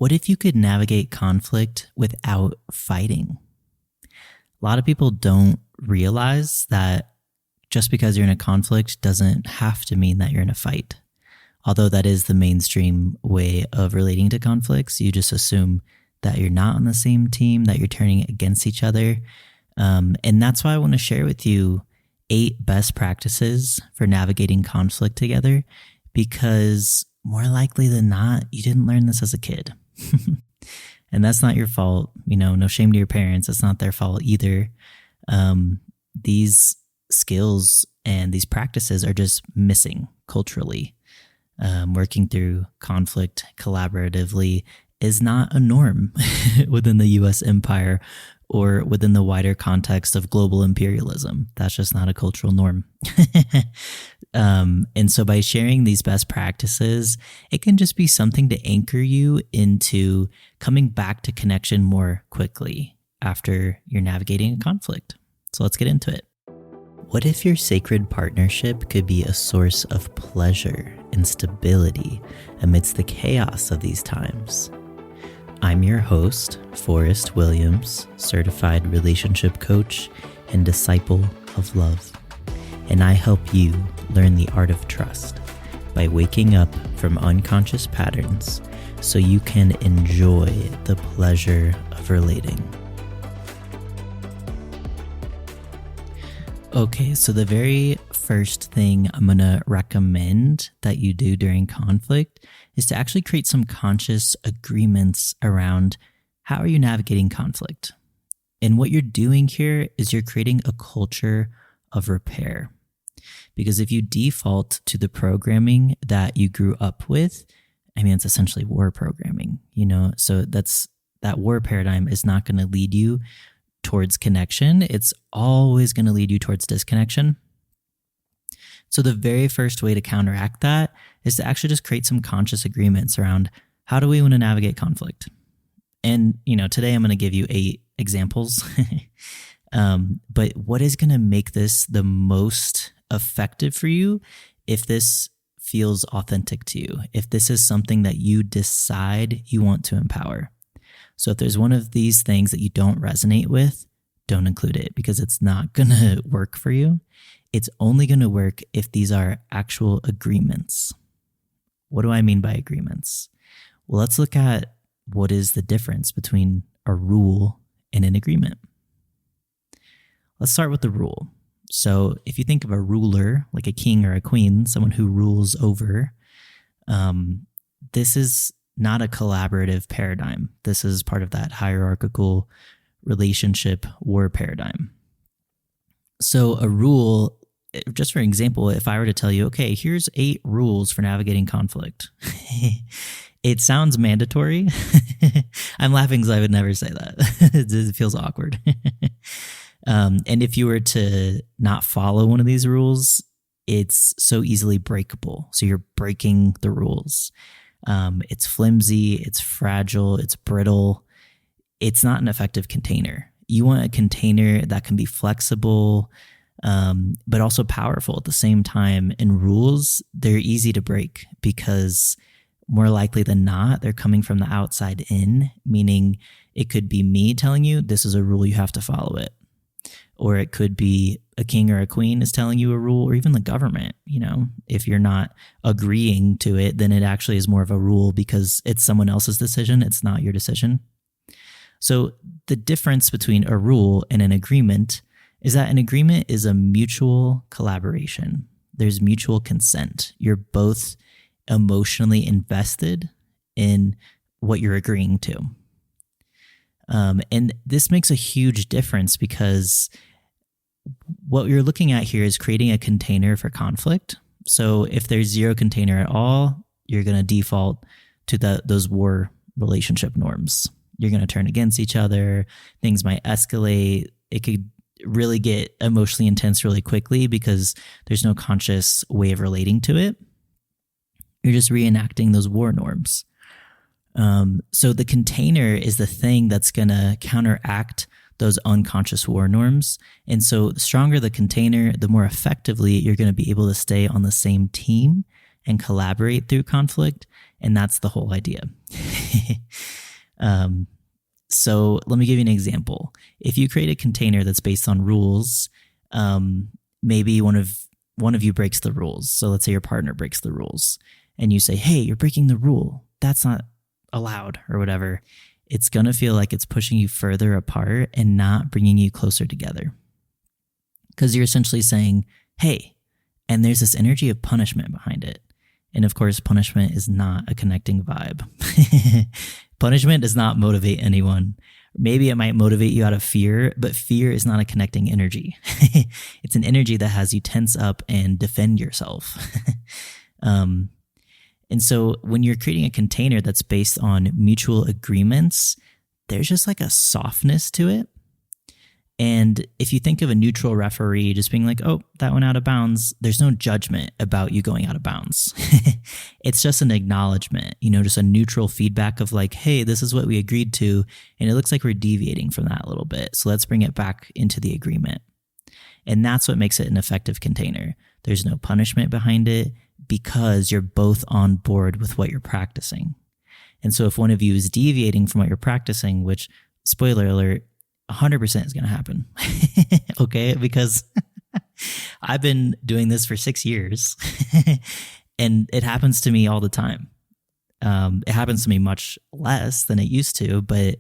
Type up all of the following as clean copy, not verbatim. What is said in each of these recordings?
What if you could navigate conflict without fighting? A lot of people don't realize that just because you're in a conflict doesn't have to mean that you're in a fight. Although that is the mainstream way of relating to conflicts, you just assume that you're not on the same team, that you're turning against each other. And that's why I want to share with you 8 best practices for navigating conflict together, because more likely than not, you didn't learn this as a kid. And that's not your fault. No shame to your parents. It's not their fault either. These skills and these practices are just missing culturally. Working through conflict collaboratively is not a norm within the US empire or within the wider context of global imperialism. That's just not a cultural norm. And so by sharing these best practices, it can just be something to anchor you into coming back to connection more quickly after you're navigating a conflict. So let's get into it. What if your sacred partnership could be a source of pleasure and stability amidst the chaos of these times? I'm your host, Forrest Williams, certified relationship coach and disciple of love. And I help you learn the art of trust by waking up from unconscious patterns so you can enjoy the pleasure of relating. Okay, so the very first thing I'm going to recommend that you do during conflict is to actually create some conscious agreements around how are you navigating conflict. And what you're doing here is you're creating a culture of repair. Because if you default to the programming that you grew up with, it's essentially war programming, so that war paradigm is not going to lead you towards connection. It's always going to lead you towards disconnection. So the very first way to counteract that is to actually just create some conscious agreements around how do we want to navigate conflict. And, today I'm going to give you 8 examples. But what is going to make this the most effective for you if this feels authentic to you, if this is something that you decide you want to empower. So if there's one of these things that you don't resonate with, don't include it because it's not going to work for you. It's only going to work if these are actual agreements. What do I mean by agreements? Well, let's look at what is the difference between a rule and an agreement. Let's start with the rule. So if you think of a ruler, like a king or a queen, someone who rules over, this is not a collaborative paradigm. This is part of that hierarchical relationship war paradigm. So a rule, just for example, if I were to tell you, okay, here's 8 rules for navigating conflict, it sounds mandatory. I'm laughing because I would never say that. It feels awkward. And if you were to not follow one of these rules, it's so easily breakable. So you're breaking the rules. It's flimsy, it's fragile, it's brittle. It's not an effective container. You want a container that can be flexible, but also powerful at the same time. And rules, they're easy to break because more likely than not, they're coming from the outside in, meaning it could be me telling you this is a rule, you have to follow it. Or it could be a king or a queen is telling you a rule, or even the government. If you're not agreeing to it, then it actually is more of a rule because it's someone else's decision. It's not your decision. So the difference between a rule and an agreement is that an agreement is a mutual collaboration. There's mutual consent. You're both emotionally invested in what you're agreeing to. And this makes a huge difference because what you're looking at here is creating a container for conflict. So if there's zero container at all, you're going to default to those war relationship norms. You're going to turn against each other. Things might escalate. It could really get emotionally intense really quickly because there's no conscious way of relating to it. You're just reenacting those war norms. So the container is the thing that's going to counteract those unconscious war norms. And so the stronger the container, the more effectively you're going to be able to stay on the same team and collaborate through conflict. And that's the whole idea. So let me give you an example. If you create a container that's based on rules, maybe one of you breaks the rules. So let's say your partner breaks the rules and you say, hey, you're breaking the rule. That's not allowed or whatever. It's going to feel like it's pushing you further apart and not bringing you closer together. Because you're essentially saying, hey, and there's this energy of punishment behind it. And of course, punishment is not a connecting vibe. Punishment does not motivate anyone. Maybe it might motivate you out of fear, but fear is not a connecting energy. It's an energy that has you tense up and defend yourself. And so when you're creating a container that's based on mutual agreements, there's just like a softness to it. And if you think of a neutral referee just being like, oh, that went out of bounds, there's no judgment about you going out of bounds. It's just an acknowledgement, just a neutral feedback of like, hey, this is what we agreed to, and it looks like we're deviating from that a little bit. So let's bring it back into the agreement. And that's what makes it an effective container. There's no punishment behind it because you're both on board with what you're practicing. And so if one of you is deviating from what you're practicing, which, spoiler alert, 100% is going to happen. Okay? Because I've been doing this for 6 years and it happens to me all the time. It happens to me much less than it used to, but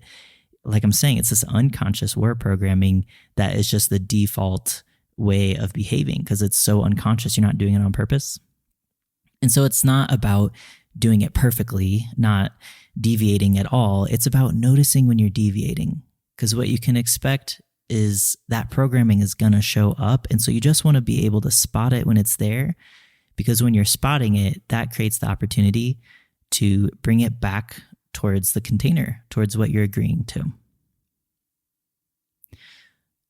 like I'm saying, it's this unconscious war programming that is just the default way of behaving because it's so unconscious. You're not doing it on purpose. And so it's not about doing it perfectly, not deviating at all. It's about noticing when you're deviating. Because what you can expect is that programming is going to show up. And so you just want to be able to spot it when it's there. Because when you're spotting it, that creates the opportunity to bring it back towards the container, towards what you're agreeing to.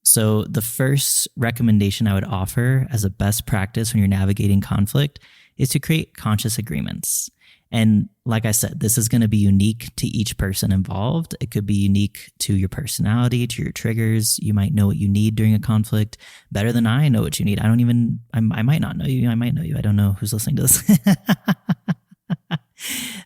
So the first recommendation I would offer as a best practice when you're navigating conflict is to create conscious agreements. And like I said, this is going to be unique to each person involved. It could be unique to your personality, to your triggers. You might know what you need during a conflict better than I know what you need. I might not know you. I might know you. I don't know who's listening to this.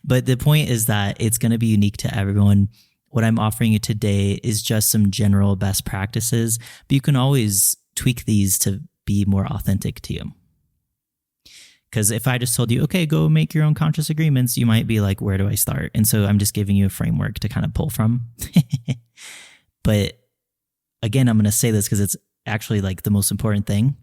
But the point is that it's going to be unique to everyone. What I'm offering you today is just some general best practices, but you can always tweak these to be more authentic to you. Because if I just told you, okay, go make your own conscious agreements, you might be like, where do I start? And so I'm just giving you a framework to kind of pull from. But again, I'm going to say this because it's actually like the most important thing.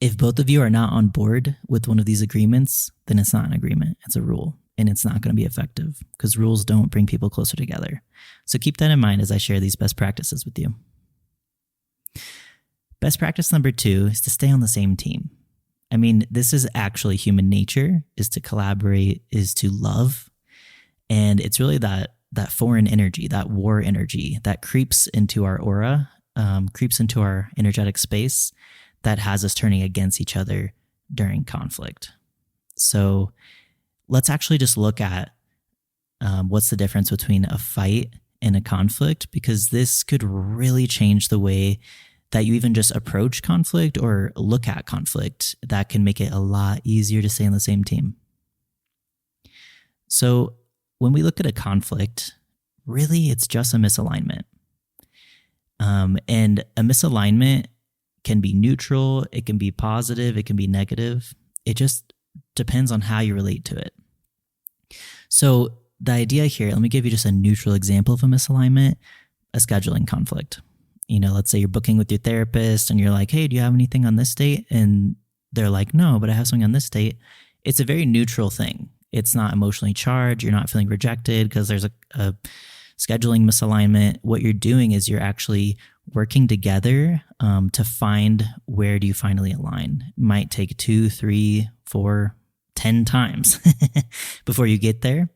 If both of you are not on board with one of these agreements, then it's not an agreement. It's a rule, and it's not going to be effective because rules don't bring people closer together. So keep that in mind as I share these best practices with you. Best practice number 2 is to stay on the same team. I mean, this is actually human nature, is to collaborate, is to love. And it's really that foreign energy, that war energy that creeps into our aura, creeps into our energetic space that has us turning against each other during conflict. So let's actually just look at what's the difference between a fight and a conflict, because this could really change the way that you even just approach conflict or look at conflict. That can make it a lot easier to stay on the same team. So when we look at a conflict, really it's just a misalignment. And a misalignment can be neutral, it can be positive, it can be negative. It just depends on how you relate to it. So the idea here, let me give you just a neutral example of a misalignment, a scheduling conflict. Let's say you're booking with your therapist and you're like, hey, do you have anything on this date? And they're like, no, but I have something on this date. It's a very neutral thing. It's not emotionally charged. You're not feeling rejected because there's a scheduling misalignment. What you're doing is you're actually working together to find where do you finally align. It might take 2, 3, 4, 10 times before you get there.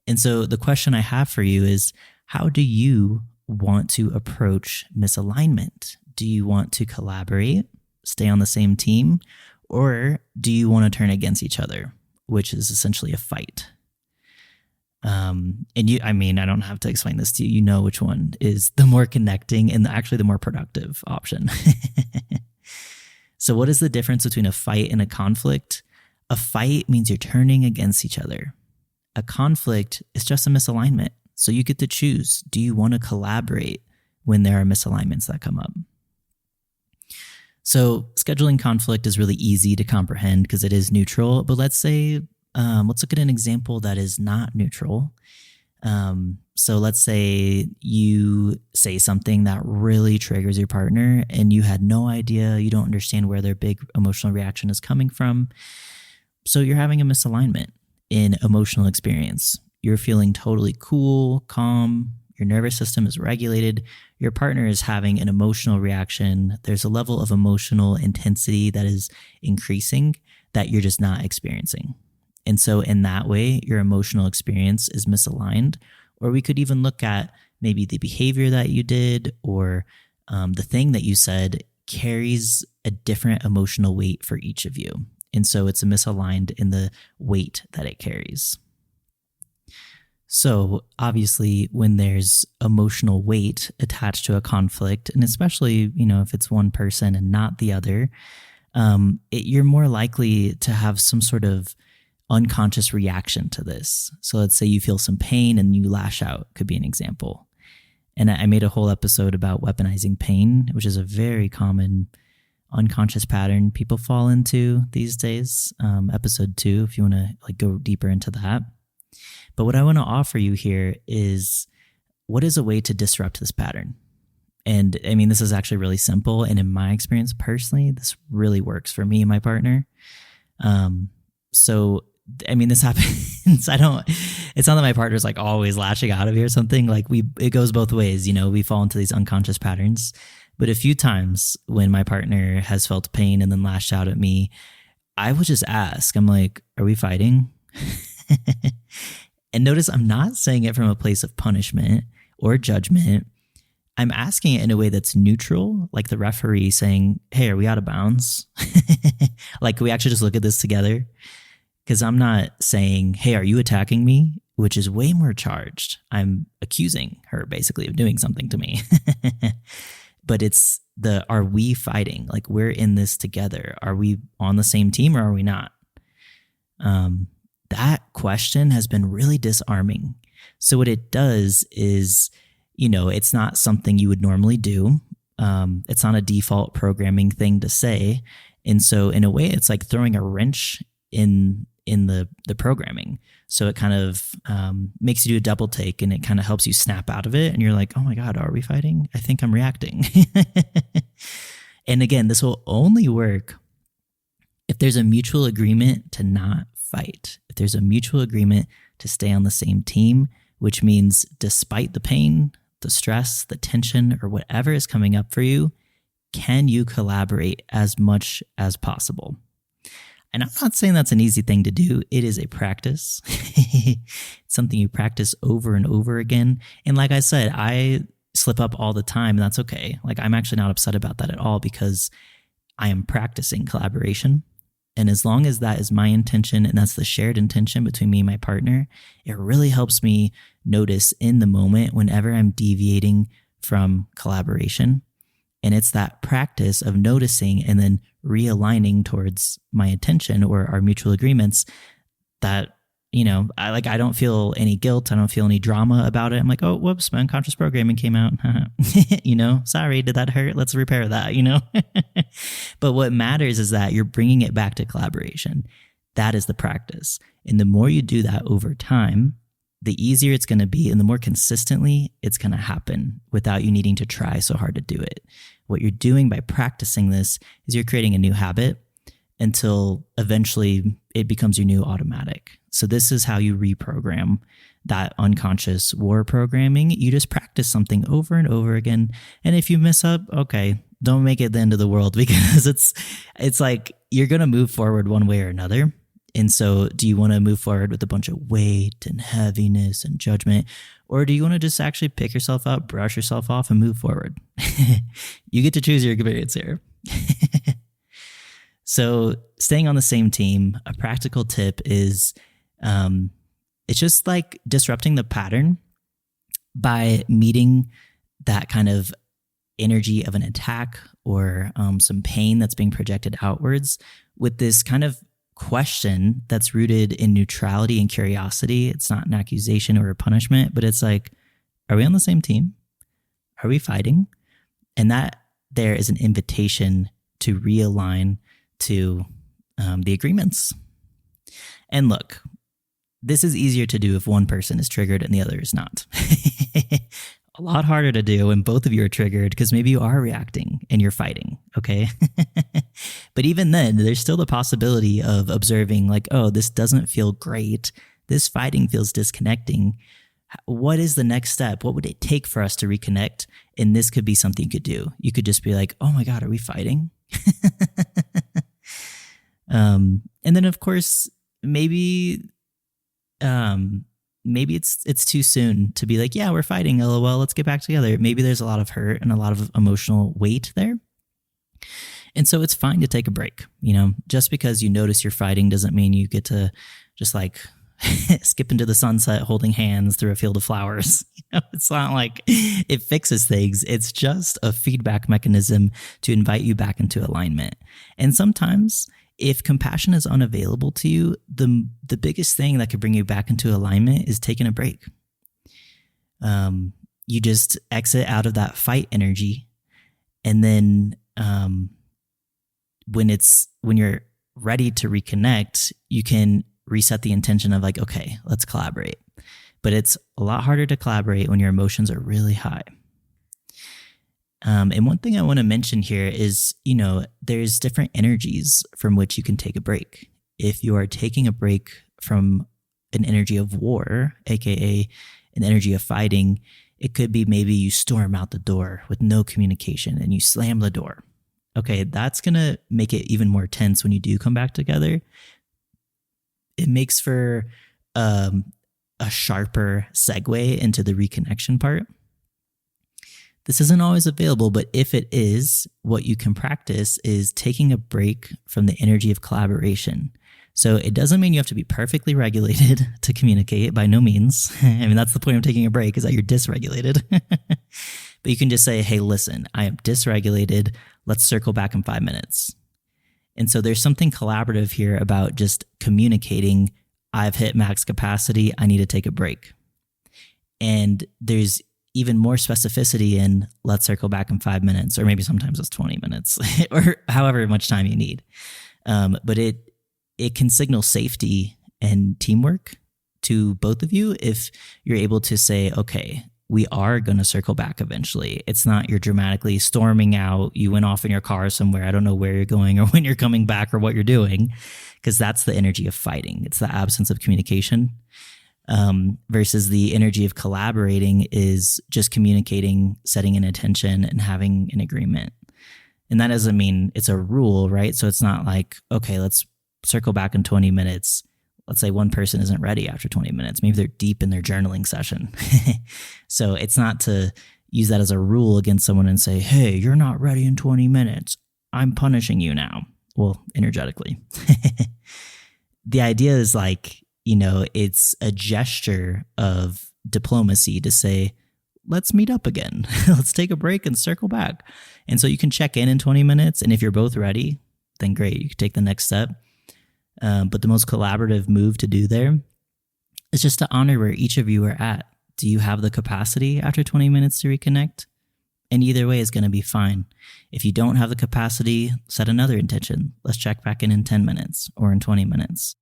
And so the question I have for you is, how do you want to approach misalignment? Do you want to collaborate, stay on the same team, or do you want to turn against each other, which is essentially a fight? And I don't have to explain this to you. You know which one is the more connecting and actually the more productive option. So what is the difference between a fight and a conflict? A fight means you're turning against each other. A conflict is just a misalignment. So you get to choose. Do you want to collaborate when there are misalignments that come up? So scheduling conflict is really easy to comprehend because it is neutral. But let's say, let's look at an example that is not neutral. So let's say you say something that really triggers your partner and you had no idea, you don't understand where their big emotional reaction is coming from. So you're having a misalignment in emotional experience. You're feeling totally cool, calm, your nervous system is regulated, your partner is having an emotional reaction. There's a level of emotional intensity that is increasing that you're just not experiencing. And so in that way, your emotional experience is misaligned. Or we could even look at maybe the behavior that you did or the thing that you said carries a different emotional weight for each of you. And so it's misaligned in the weight that it carries. So obviously when there's emotional weight attached to a conflict, and especially, if it's one person and not the other, you're more likely to have some sort of unconscious reaction to this. So let's say you feel some pain and you lash out, could be an example. And I made a whole episode about weaponizing pain, which is a very common unconscious pattern people fall into these days. Episode 2, if you want to go deeper into that. But what I want to offer you here is, what is a way to disrupt this pattern? And I mean, this is actually really simple. And in my experience personally, this really works for me and my partner. So I mean, this happens. It's not that my partner's always lashing out of me or something. It goes both ways, we fall into these unconscious patterns. But a few times when my partner has felt pain and then lashed out at me, I would just ask, I'm like, are we fighting? And notice I'm not saying it from a place of punishment or judgment. I'm asking it in a way that's neutral, like the referee saying, hey, are we out of bounds? Can we actually just look at this together? Because I'm not saying, hey, are you attacking me? Which is way more charged. I'm accusing her basically of doing something to me. But it's are we fighting? We're in this together. Are we on the same team or are we not? That question has been really disarming. So what it does is, it's not something you would normally do. It's not a default programming thing to say. And so in a way, it's like throwing a wrench in the programming. So it kind of makes you do a double take and it kind of helps you snap out of it. And you're like, oh my God, are we fighting? I think I'm reacting. And again, this will only work if there's a mutual agreement to not fight. If there's a mutual agreement to stay on the same team, which means despite the pain, the stress, the tension, or whatever is coming up for you, can you collaborate as much as possible? And I'm not saying that's an easy thing to do. It is a practice. It's something you practice over and over again. And like I said, I slip up all the time, and that's okay. I'm actually not upset about that at all because I am practicing collaboration. And as long as that is my intention and that's the shared intention between me and my partner, it really helps me notice in the moment whenever I'm deviating from collaboration. And it's that practice of noticing and then realigning towards my intention or our mutual agreements that, I don't feel any guilt. I don't feel any drama about it. I'm like, oh, whoops, my unconscious programming came out. Sorry, did that hurt? Let's repair that, But what matters is that you're bringing it back to collaboration. That is the practice. And the more you do that over time, the easier it's going to be and the more consistently it's going to happen without you needing to try so hard to do it. What you're doing by practicing this is you're creating a new habit until eventually it becomes your new automatic. So this is how you reprogram that unconscious war programming. You just practice something over and over again. And if you mess up, okay, don't make it the end of the world because it's like you're going to move forward one way or another. And so do you want to move forward with a bunch of weight and heaviness and judgment? Or do you want to just actually pick yourself up, brush yourself off, and move forward? You get to choose your experience here. So staying on the same team, a practical tip is it's just like disrupting the pattern by meeting that kind of energy of an attack or some pain that's being projected outwards with this kind of question that's rooted in neutrality and curiosity. It's not an accusation or a punishment, but it's like, are we on the same team? Are we fighting? And that there is an invitation to realign to the agreements. And look, this is easier to do if one person is triggered and the other is not. A lot harder to do when both of you are triggered because maybe you are reacting and you're fighting, okay? But even then, there's still the possibility of observing like, oh, this doesn't feel great. This fighting feels disconnecting. What is the next step? What would it take for us to reconnect? And this could be something you could do. You could just be like, oh my God, are we fighting? And then of course, maybe it's too soon to be like, yeah, we're fighting. LOL, let's get back together. Maybe there's a lot of hurt and a lot of emotional weight there. And so it's fine to take a break. Just because you notice you're fighting doesn't mean you get to just like skip into the sunset holding hands through a field of flowers. It's not like it fixes things. It's just a feedback mechanism to invite you back into alignment. And sometimes if compassion is unavailable to you, the biggest thing that could bring you back into alignment is taking a break. You just exit out of that fight energy. And then when you're ready to reconnect, you can reset the intention of like, okay, let's collaborate. But it's a lot harder to collaborate when your emotions are really high. And one thing I want to mention here is, there's different energies from which you can take a break. If you are taking a break from an energy of war, aka an energy of fighting, it could be maybe you storm out the door with no communication and you slam the door. Okay, that's going to make it even more tense when you do come back together. It makes for a sharper segue into the reconnection part. This isn't always available, but if it is, what you can practice is taking a break from the energy of collaboration. So it doesn't mean you have to be perfectly regulated to communicate, by no means. I mean, that's the point of taking a break, is that you're dysregulated. But you can just say, hey, listen, I am dysregulated. Let's circle back in 5 minutes. And so there's something collaborative here about just communicating, I've hit max capacity, I need to take a break. And there's even more specificity in let's circle back in 5 minutes, or maybe sometimes it's 20 minutes, or however much time you need. But it can signal safety and teamwork to both of you if you're able to say, okay, we are going to circle back eventually. It's not you're dramatically storming out. You went off in your car somewhere. I don't know where you're going or when you're coming back or what you're doing, because that's the energy of fighting. It's the absence of communication. Versus the energy of collaborating is just communicating, setting an intention, and having an agreement. And that doesn't mean it's a rule, right? So it's not like, okay, let's circle back in 20 minutes. Let's say one person isn't ready after 20 minutes. Maybe they're deep in their journaling session. So it's not to use that as a rule against someone and say, hey, you're not ready in 20 minutes. I'm punishing you now. Well, energetically. The idea is like, it's a gesture of diplomacy to say, let's meet up again. Let's take a break and circle back. And so you can check in 20 minutes. And if you're both ready, then great, you can take the next step. But the most collaborative move to do there is just to honor where each of you are at. Do you have the capacity after 20 minutes to reconnect? And either way is going to be fine. If you don't have the capacity, set another intention. Let's check back in 10 minutes or in 20 minutes.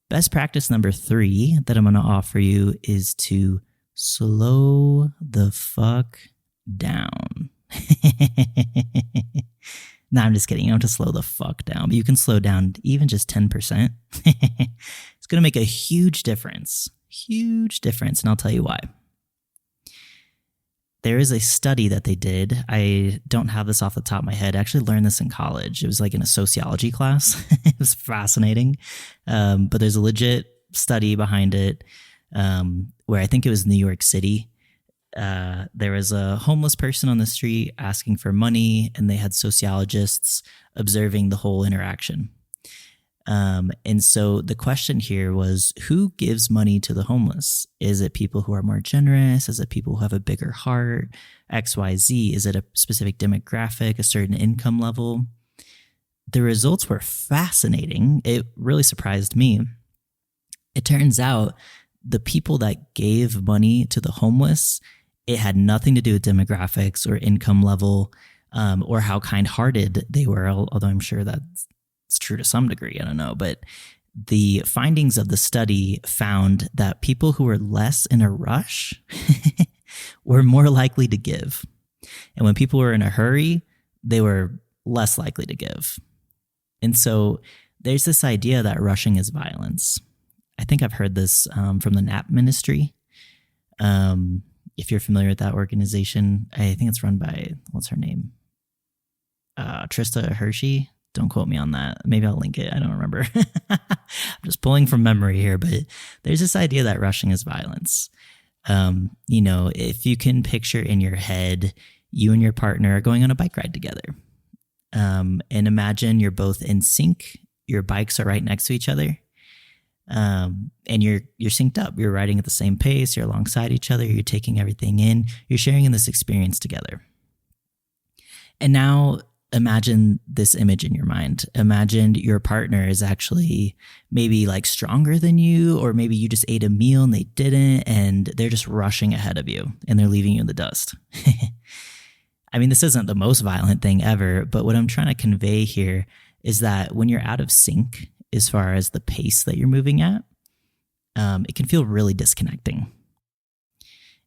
Best practice number 3 that I'm going to offer you is to slow the fuck down. No, I'm just kidding. You don't have to slow the fuck down, but you can slow down even just 10%. It's going to make a huge difference. Huge difference. And I'll tell you why. There is a study that they did. I don't have this off the top of my head. I actually learned this in college. It was like in a sociology class. It was fascinating. But there's a legit study behind it where I think it was New York City. There was a homeless person on the street asking for money, and they had sociologists observing the whole interaction. And so the question here was, who gives money to the homeless? Is it people who are more generous? Is it people who have a bigger heart? XYZ? Is it a specific demographic, a certain income level? the results were fascinating. It really surprised me. It turns out the people that gave money to the homeless, it had nothing to do with demographics or income level, or how kind-hearted they were, although I'm sure that's true to some degree. I don't know. But the findings of the study found that people who were less in a rush were more likely to give. And when people were in a hurry, they were less likely to give. And so there's this idea that rushing is violence. I think I've heard this from the NAP ministry. If you're familiar with that organization, I think it's run by, what's her name? Trista Hershey. Don't quote me on that. Maybe I'll link it. I don't remember. I'm just pulling from memory here, but there's this idea that rushing is violence. If you can picture in your head, you and your partner are going on a bike ride together. And imagine you're both in sync. Your bikes are right next to each other. And you're synced up. You're riding at the same pace. You're alongside each other. You're taking everything in. You're sharing in this experience together. And now imagine this image in your mind. Imagine your partner is actually maybe like stronger than you, or maybe you just ate a meal and they didn't, and they're just rushing ahead of you and they're leaving you in the dust. I mean, this isn't the most violent thing ever, but what I'm trying to convey here is that when you're out of sync as far as the pace that you're moving at, it can feel really disconnecting.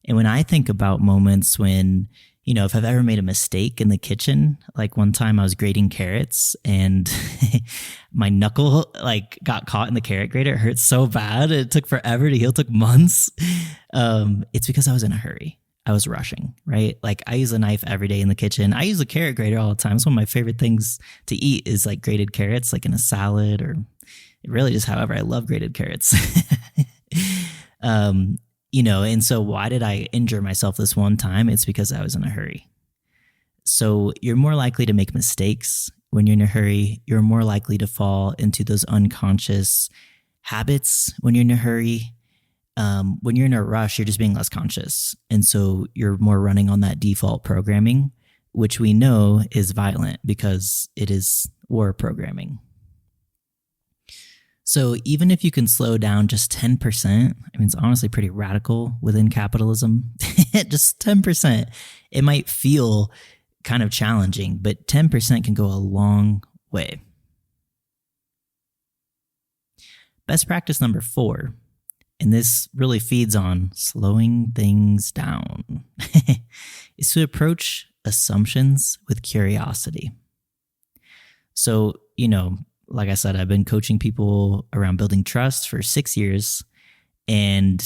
And when I think about moments when, if I've ever made a mistake in the kitchen, like one time I was grating carrots and my knuckle got caught in the carrot grater. It hurt so bad. It took forever to heal. It took months. It's because I was in a hurry. I was rushing, right? Like I use a knife every day in the kitchen. I use a carrot grater all the time. It's one of my favorite things to eat is like grated carrots, like in a salad, or really just however. I love grated carrots. And so why did I injure myself this one time? It's because I was in a hurry. So you're more likely to make mistakes when you're in a hurry. You're more likely to fall into those unconscious habits when you're in a hurry. When you're in a rush, you're just being less conscious. And so you're more running on that default programming, which we know is violent because it is war programming. So even if you can slow down just 10%, I mean, it's honestly pretty radical within capitalism, just 10%, it might feel kind of challenging, but 10% can go a long way. Best practice number 4, and this really feeds on slowing things down, is to approach assumptions with curiosity. So, like I said, I've been coaching people around building trust for 6 years. And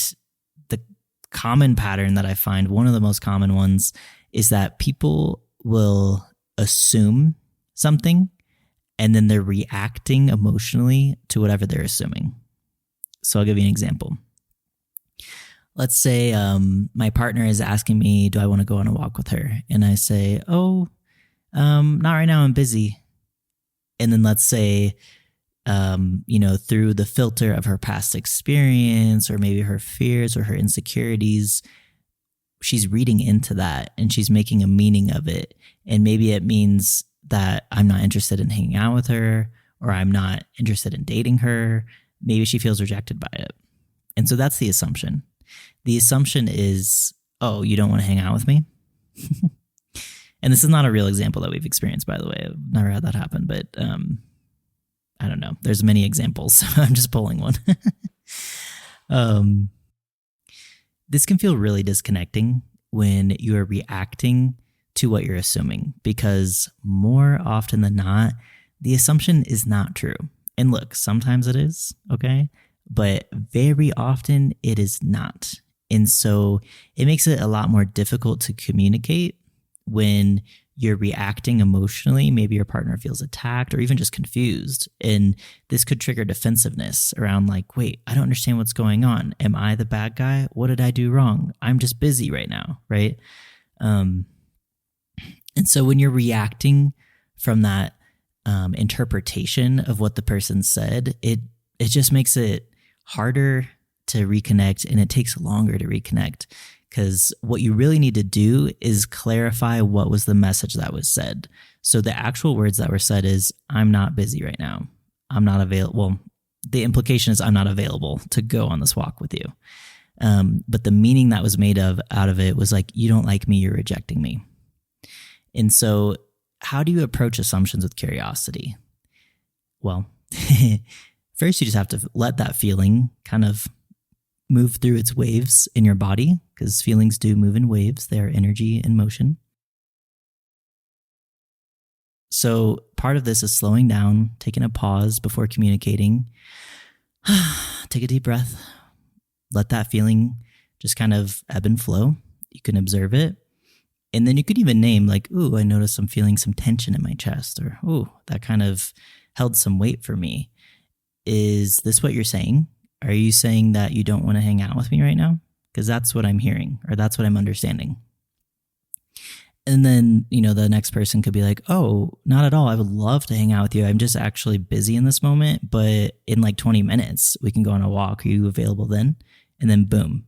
the common pattern that I find, one of the most common ones, is that people will assume something and then they're reacting emotionally to whatever they're assuming. So I'll give you an example. Let's say my partner is asking me, do I want to go on a walk with her? And I say, not right now, I'm busy. And then let's say, through the filter of her past experience or maybe her fears or her insecurities, she's reading into that and she's making a meaning of it. And maybe it means that I'm not interested in hanging out with her, or I'm not interested in dating her. Maybe she feels rejected by it. And so that's the assumption. The assumption is, oh, you don't want to hang out with me? And this is not a real example that we've experienced, by the way. I've never had that happen, but I don't know. There's many examples, so I'm just pulling one. This can feel really disconnecting when you are reacting to what you're assuming, because more often than not, the assumption is not true. And look, sometimes it is, okay? But very often it is not. And so it makes it a lot more difficult to communicate when you're reacting emotionally. Maybe your partner feels attacked or even just confused. And this could trigger defensive-ness around like, wait, I don't understand what's going on. Am I the bad guy? What did I do wrong? I'm just busy right now, right? And so when you're reacting from that interpretation of what the person said, it just makes it harder to reconnect, and it takes longer to reconnect because what you really need to do is clarify what was the message that was said. So the actual words that were said is, I'm not busy right now. I'm not available. Well, the implication is I'm not available to go on this walk with you. But the meaning that was made out of it was like, you don't like me, you're rejecting me. And so how do you approach assumptions with curiosity? Well, first you just have to let that feeling kind of move through its waves in your body, because feelings do move in waves. They are energy in motion. So part of this is slowing down, taking a pause before communicating. Take a deep breath. Let that feeling just kind of ebb and flow. You can observe it. And then you could even name like, ooh, I noticed I'm feeling some tension in my chest, or, ooh, that kind of held some weight for me. Is this what you're saying? Are you saying that you don't want to hang out with me right now? Because that's what I'm hearing, or that's what I'm understanding. And then, the next person could be like, oh, not at all. I would love to hang out with you. I'm just actually busy in this moment, but in like 20 minutes, we can go on a walk. Are you available then? And then boom,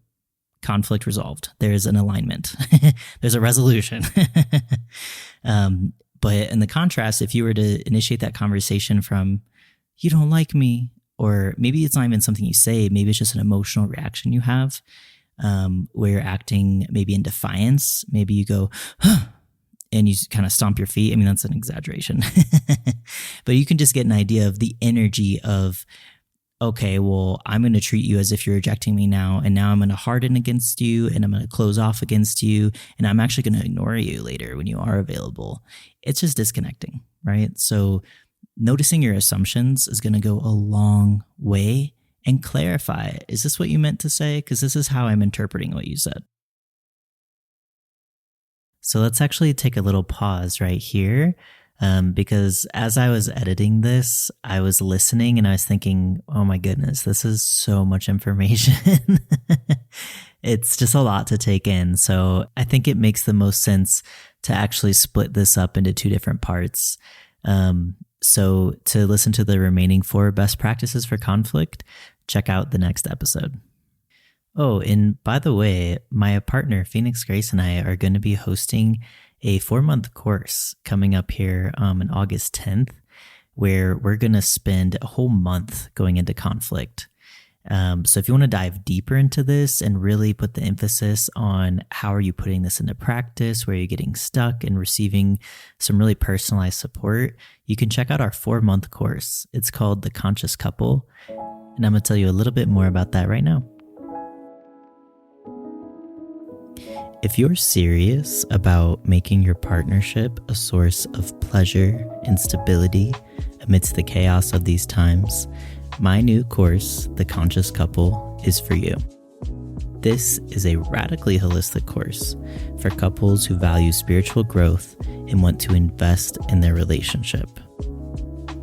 conflict resolved. There's an alignment. There's a resolution. But in the contrast, if you were to initiate that conversation from, you don't like me, or maybe it's not even something you say, maybe it's just an emotional reaction you have, where you're acting maybe in defiance. Maybe you go, huh, and you kind of stomp your feet. I mean, that's an exaggeration. But you can just get an idea of the energy of, okay, well, I'm going to treat you as if you're rejecting me now, and now I'm going to harden against you, and I'm going to close off against you, and I'm actually going to ignore you later when you are available. It's just disconnecting, right? So noticing your assumptions is going to go a long way, and clarify, is this what you meant to say? Because this is how I'm interpreting what you said. So let's actually take a little pause right here, because as I was editing this, I was listening and I was thinking, oh my goodness, this is so much information. It's just a lot to take in. So I think it makes the most sense to actually split this up into two different parts. So to listen to the remaining 4 best practices for conflict, check out the next episode. Oh, and by the way, my partner, Phoenix Grace, and I are going to be hosting a 4-month course coming up here on August 10th, where we're going to spend a whole month going into conflict. So if you want to dive deeper into this and really put the emphasis on how are you putting this into practice, where you're getting stuck and receiving some really personalized support, you can check out our 4-month course. It's called The Conscious Couple, and I'm going to tell you a little bit more about that right now. If you're serious about making your partnership a source of pleasure and stability amidst the chaos of these times, my new course, The Conscious Couple, is for you. This is a radically holistic course for couples who value spiritual growth and want to invest in their relationship.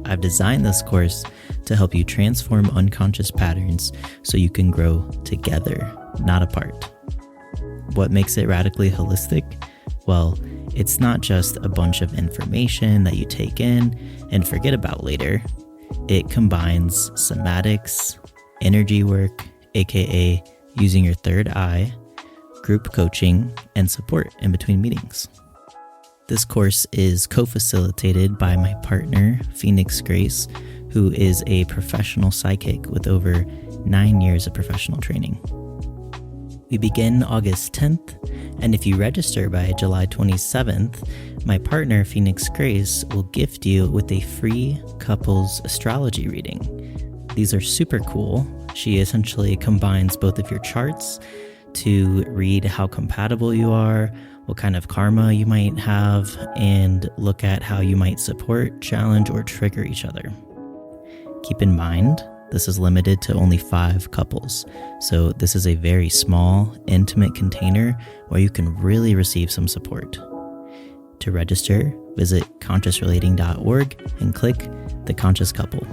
I've designed this course to help you transform unconscious patterns so you can grow together, not apart. What makes it radically holistic? Well, it's not just a bunch of information that you take in and forget about later. It combines somatics, energy work, aka using your third eye, group coaching, and support in between meetings. This course is co-facilitated by my partner, Phoenix Grace, who is a professional psychic with over 9 years of professional training. We begin August 10th, and if you register by July 27th, my partner, Phoenix Grace, will gift you with a free couples astrology reading. These are super cool. She essentially combines both of your charts to read how compatible you are, what kind of karma you might have, and look at how you might support, challenge, or trigger each other. Keep in mind, this is limited to only 5 couples, so this is a very small, intimate container where you can really receive some support. To register, visit consciousrelating.org and click The Conscious Couple.